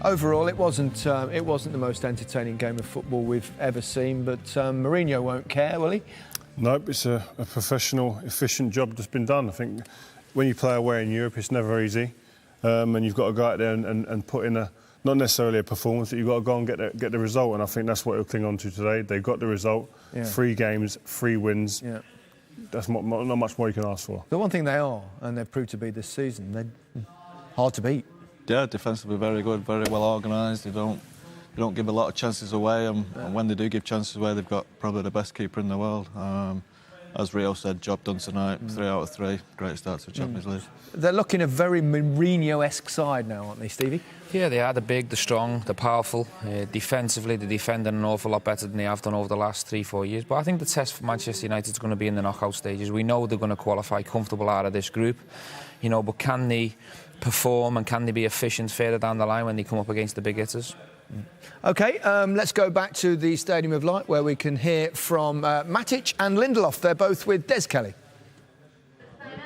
Overall, it wasn't the most entertaining game of football we've ever seen, but Mourinho won't care, will he? Nope, it's a professional, efficient job that's been done. I think when you play away in Europe, it's never easy, and you've got to go out there and put in not necessarily a performance, but you've got to go and get the result, and I think that's what he'll cling on to today. They got the result, 3 games, 3 wins. Yeah. That's not much more you can ask for. The one thing they are, and they've proved to be this season, they're hard to beat. Yeah, defensively very good, very well organised. They don't give a lot of chances away, and when they do give chances away, they've got probably the best keeper in the world. As Rio said, job done tonight, 3 out of 3. Great start to the Champions League. They're looking a very Mourinho-esque side now, aren't they, Stevie? Yeah, they are. They're big, they're strong, they're powerful. Defensively, they're defending an awful lot better than they have done over the last 3-4 years. But I think the test for Manchester United is going to be in the knockout stages. We know they're going to qualify comfortable out of this group, but can they perform and can they be efficient further down the line when they come up against the big hitters? OK, let's go back to the Stadium of Light where we can hear from Matic and Lindelof. They're both with Des Kelly.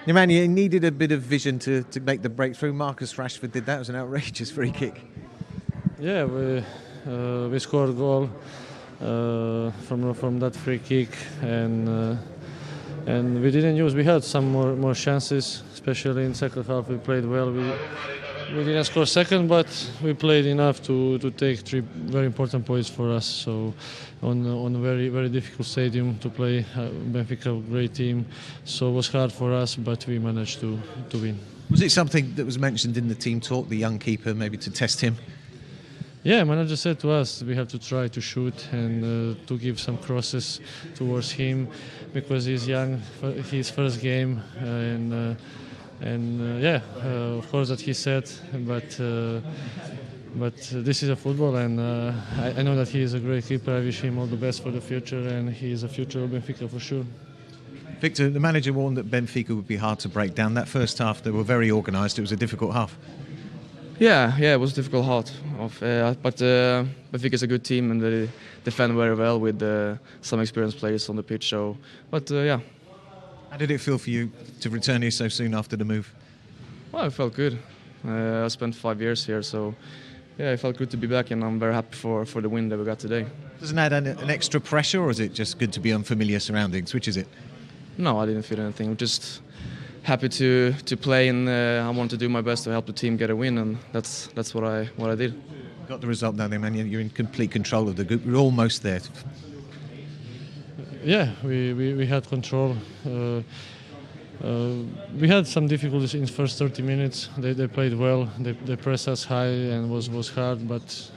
Nemanja needed a bit of vision to make the breakthrough. Marcus Rashford did that. It was an outrageous free kick. Yeah, we scored a goal from that free kick, and we didn't use. We had some more chances, especially in second half. We played well. We didn't score second, but we played enough to take 3 very important points for us. So on a very, very difficult stadium to play, Benfica, great team. So it was hard for us, but we managed to win. Was it something that was mentioned in the team talk, the young keeper, maybe to test him? Yeah, manager said to us we have to try to shoot and to give some crosses towards him because he's young, his first game, of course that he said, but this is a football, and I know that he is a great keeper. I wish him all the best for the future, and he is a future of Benfica for sure. Victor, the manager warned that Benfica would be hard to break down. That first half, they were very organised. It was a difficult half. Yeah, it was a difficult half. But Benfica is a good team, and they defend very well with some experienced players on the pitch. Yeah. How did it feel for you to return here so soon after the move? Well, it felt good. I spent 5 years here, so yeah, it felt good to be back, and I'm very happy for the win that we got today. Doesn't that add an extra pressure, or is it just good to be unfamiliar surroundings? Which is it? No, I didn't feel anything. I'm just happy to play, and I want to do my best to help the team get a win, and that's what I did. Got the result now, then, man. You're in complete control of the group. We're almost there. Yeah, we had control. We had some difficulties in the first 30 minutes. They played well. They pressed us high and was hard. But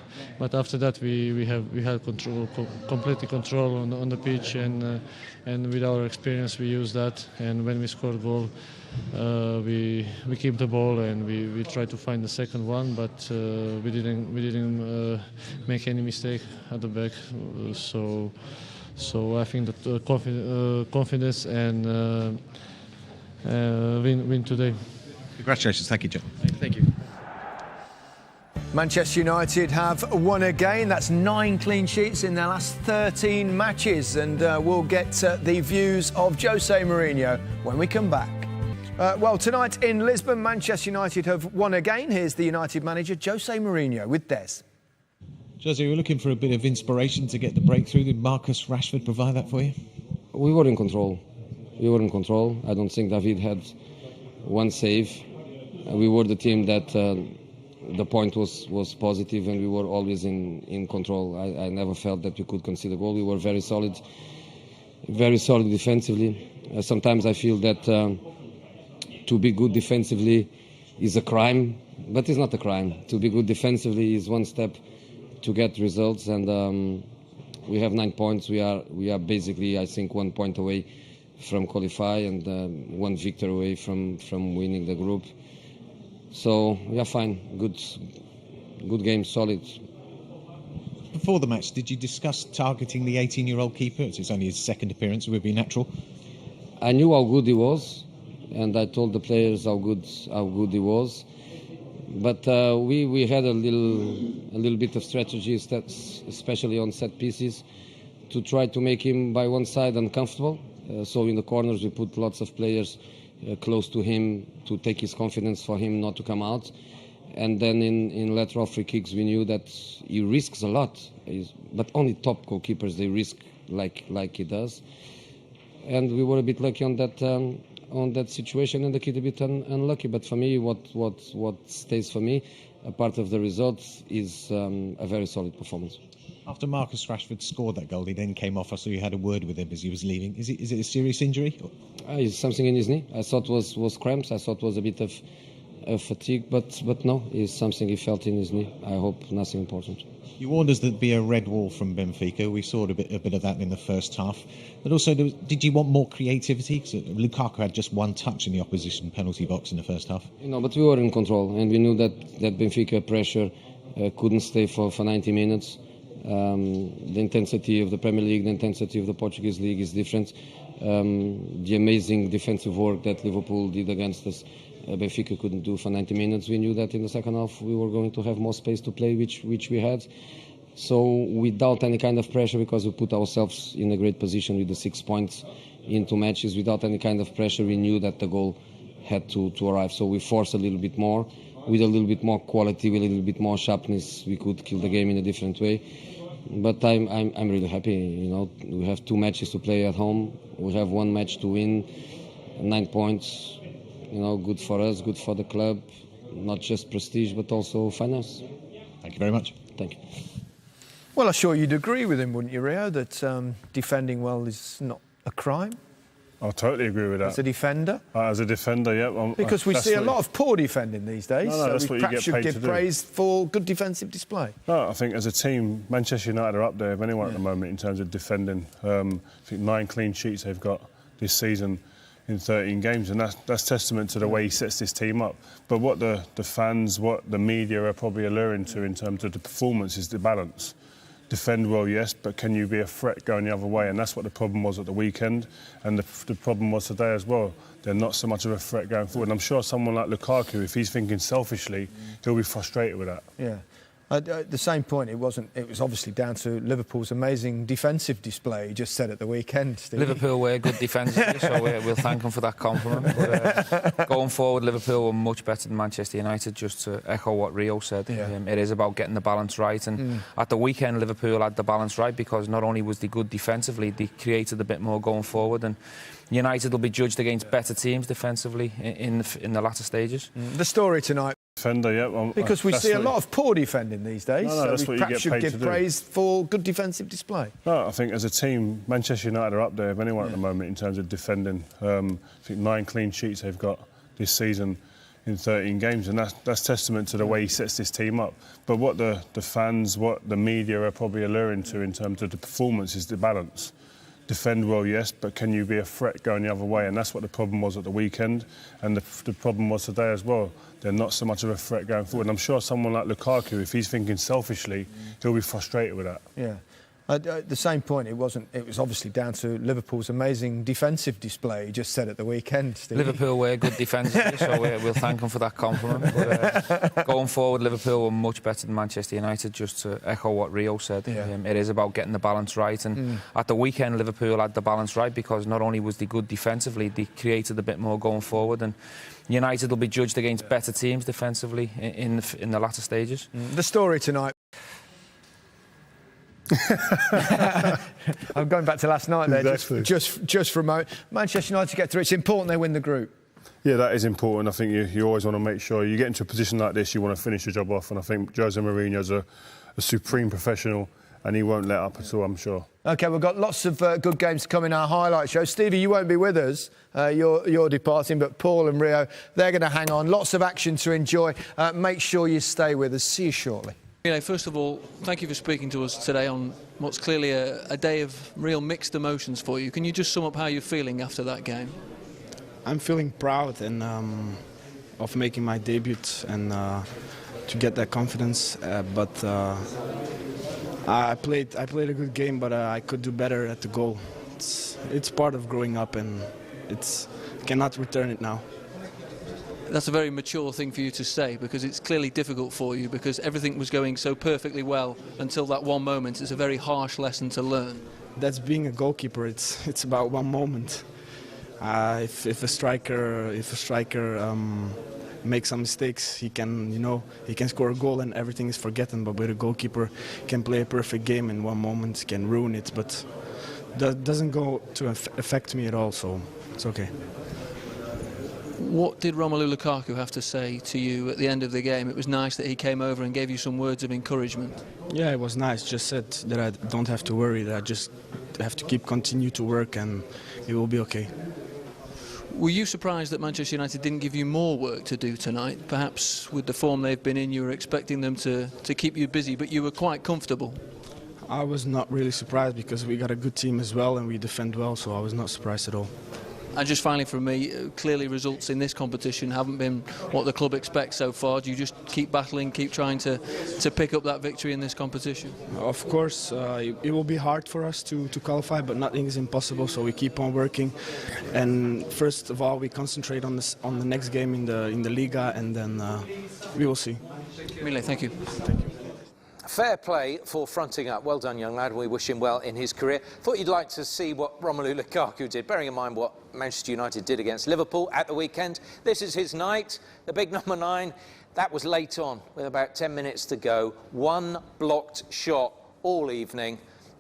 after that we had control, completely control on the pitch, and with our experience we used that. And when we scored a goal, we keep the ball and we tried to find the second one, but we didn't make any mistake at the back. So I think that confidence and win today. Congratulations. Thank you, John. Thank you. Manchester United have won again. That's 9 clean sheets in their last 13 matches. And we'll get the views of Jose Mourinho when we come back. Well, tonight in Lisbon, Manchester United have won again. Here's the United manager, Jose Mourinho, with Des. Jose, we're looking for a bit of inspiration to get the breakthrough. Did Marcus Rashford provide that for you? We were in control. I don't think David had one save. We were the team that the point was positive, and we were always in control. I never felt that we could concede a goal. We were very solid defensively. Sometimes I feel that to be good defensively is a crime, but it's not a crime. To be good defensively is one step to get results, and we have 9 points. We are basically, I think, 1 point away from qualify, and 1 victory away from winning the group. So we are fine. Good game, solid. Before the match, did you discuss targeting the 18-year-old keeper? It's only his second appearance. It would be natural. I knew how good he was, and I told the players how good he was. But we had a little bit of strategy, especially on set pieces, to try to make him by one side uncomfortable. So in the corners we put lots of players close to him to take his confidence for him not to come out. And then in lateral free kicks, we knew that he risks a lot, but only top goalkeepers, they risk like he does. And we were a bit lucky on that situation, and the kid a bit unlucky. But for me, what stays for me, a part of the result, is a very solid performance. After Marcus Rashford scored that goal, he then came off. I saw you had a word with him as he was leaving. Is it a serious injury? It's something in his knee. I thought was cramps. I thought was a bit of fatigue, but no, it's something he felt in his knee. I hope nothing important. You warned us there'd be a red wall from Benfica. We saw a bit of that in the first half. But also, did you want more creativity? Because Lukaku had just one touch in the opposition penalty box in the first half. But we were in control, and we knew that Benfica pressure couldn't stay for 90 minutes. The intensity of the Premier League, the intensity of the Portuguese League is different. The amazing defensive work that Liverpool did against us, Benfica couldn't do for 90 minutes. We knew that in the second half we were going to have more space to play, which we had. So without any kind of pressure, because we put ourselves in a great position with the 6 points in 2 matches, without any kind of pressure, we knew that the goal had to arrive. So we forced a little bit more. With a little bit more quality, with a little bit more sharpness, we could kill the game in a different way. But I'm really happy. We have 2 matches to play at home. We have 1 match to win, 9 points. Good for us, good for the club. Not just prestige, but also finance. Thank you very much. Thank you. Well, I'm sure you'd agree with him, wouldn't you, Rio, that defending well is not a crime? I totally agree with that. As a defender? As a defender, yeah. Because we see a lot of poor defending these days. No, that's what you get should paid give to do. praise for good defensive display. No, I think as a team, Manchester United are up there, if anyone at the moment, in terms of defending. I think 9 clean sheets they've got this season in 13 games, and that's testament to the way he sets this team up. But what the fans, what the media are probably alluring to in terms of the performance is the balance. Defend well, yes, but can you be a threat going the other way? And that's what the problem was at the weekend, and the problem was today as well. They're not so much of a threat going forward. And I'm sure someone like Lukaku, if he's thinking selfishly, he'll be frustrated with that. Yeah. At the same point, it was obviously down to Liverpool's amazing defensive display, he just said at the weekend, Steve. Liverpool were good defensively, so we'll thank them for that compliment. But going forward, Liverpool were much better than Manchester United, just to echo what Rio said. Yeah. It is about getting the balance right. And at the weekend, Liverpool had the balance right, because not only was they good defensively, they created a bit more going forward. And United will be judged against better teams defensively in the latter stages. The story tonight. Defender, yeah. Because we see a lot of poor defending these days. No, that's what you get should paid give to do. praise for good defensive display. No, I think as a team, Manchester United are up there, if anyone at the moment, in terms of defending. I think 9 clean sheets they've got this season in 13 games, and that's testament to the way he sets this team up. But what the fans, what the media are probably alluring to in terms of the performance is the balance. Defend well, yes, but can you be a threat going the other way? And that's what the problem was at the weekend, and the problem was today as well. They're not so much of a threat going forward. And I'm sure someone like Lukaku, if he's thinking selfishly, he'll be frustrated with that. Yeah. At the same point, it was obviously down to Liverpool's amazing defensive display, he just said at the weekend, Steve. Liverpool were good defensively, so we'll thank them for that compliment. But going forward, Liverpool were much better than Manchester United, just to echo what Rio said. Yeah. It is about getting the balance right. And at the weekend, Liverpool had the balance right, because not only was they good defensively, they created a bit more going forward. And United will be judged against better teams defensively in the latter stages. The story tonight. I'm going back to last night there, Exactly. just for a moment. Manchester United to get through. It's important they win the group. Yeah, that is important. I think you always want to make sure you get into a position like this, you want to finish the job off. And I think Jose Mourinho's a supreme professional, and he won't let up at all, I'm sure. OK, we've got lots of good games to come in our highlight show. Stevie, you won't be with us. You're departing, but Paul and Rio, they're going to hang on. Lots of action to enjoy. Make sure you stay with us. See you shortly. First of all, thank you for speaking to us today on what's clearly a day of real mixed emotions for you. Can you just sum up how you're feeling after that game? I'm feeling proud and of making my debut and to get that confidence. But I played a good game, but I could do better at the goal. It's part of growing up, and cannot return it now. That's a very mature thing for you to say, because it's clearly difficult for you, because everything was going so perfectly well until that one moment. It's a very harsh lesson to learn. That's being a goalkeeper. It's about one moment. If a striker make some mistakes. He can, he can score a goal and everything is forgotten. But with a goalkeeper, can play a perfect game in one moment, can ruin it. But that doesn't go to affect me at all. So it's okay. What did Romelu Lukaku have to say to you at the end of the game? It was nice that he came over and gave you some words of encouragement. Yeah, it was nice. Just said that I don't have to worry, that I just have to continue to work and it will be okay. Were you surprised that Manchester United didn't give you more work to do tonight? Perhaps with the form they've been in, you were expecting them to keep you busy, but you were quite comfortable. I was not really surprised because we got a good team as well and we defend well, so I was not surprised at all. And just finally from me, clearly results in this competition haven't been what the club expects so far. Do you just keep battling, keep trying to pick up that victory in this competition? Of course, it will be hard for us to qualify, but nothing is impossible, so we keep on working. And first of all, we concentrate on the next game in the Liga, and then we will see. Mile, thank you. Thank you. Fair play for fronting up. Well done, young lad, and we wish him well in his career. Thought you'd like to see what Romelu Lukaku did, bearing in mind what Manchester United did against Liverpool at the weekend. This is his night, the big number 9. That was late on, with about 10 minutes to go. One blocked shot all evening,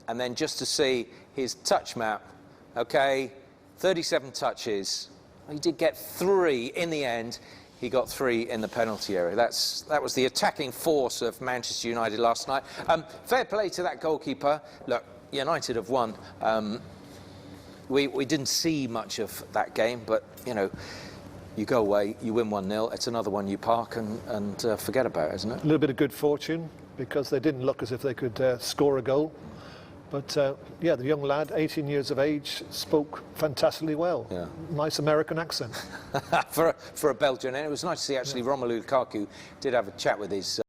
and then just to see his touch map. OK, 37 touches. He did get 3 in the end. He got 3 in the penalty area. That was the attacking force of Manchester United last night. Fair play to that goalkeeper. Look, United have won. We didn't see much of that game, but, you go away, you win 1-0. It's another one you park and forget about, isn't it? A little bit of good fortune, because they didn't look as if they could score a goal. But, yeah, the young lad, 18 years of age, spoke fantastically well. Yeah. Nice American accent. for a Belgian. And it was nice to see, actually, Romelu Lukaku did have a chat with his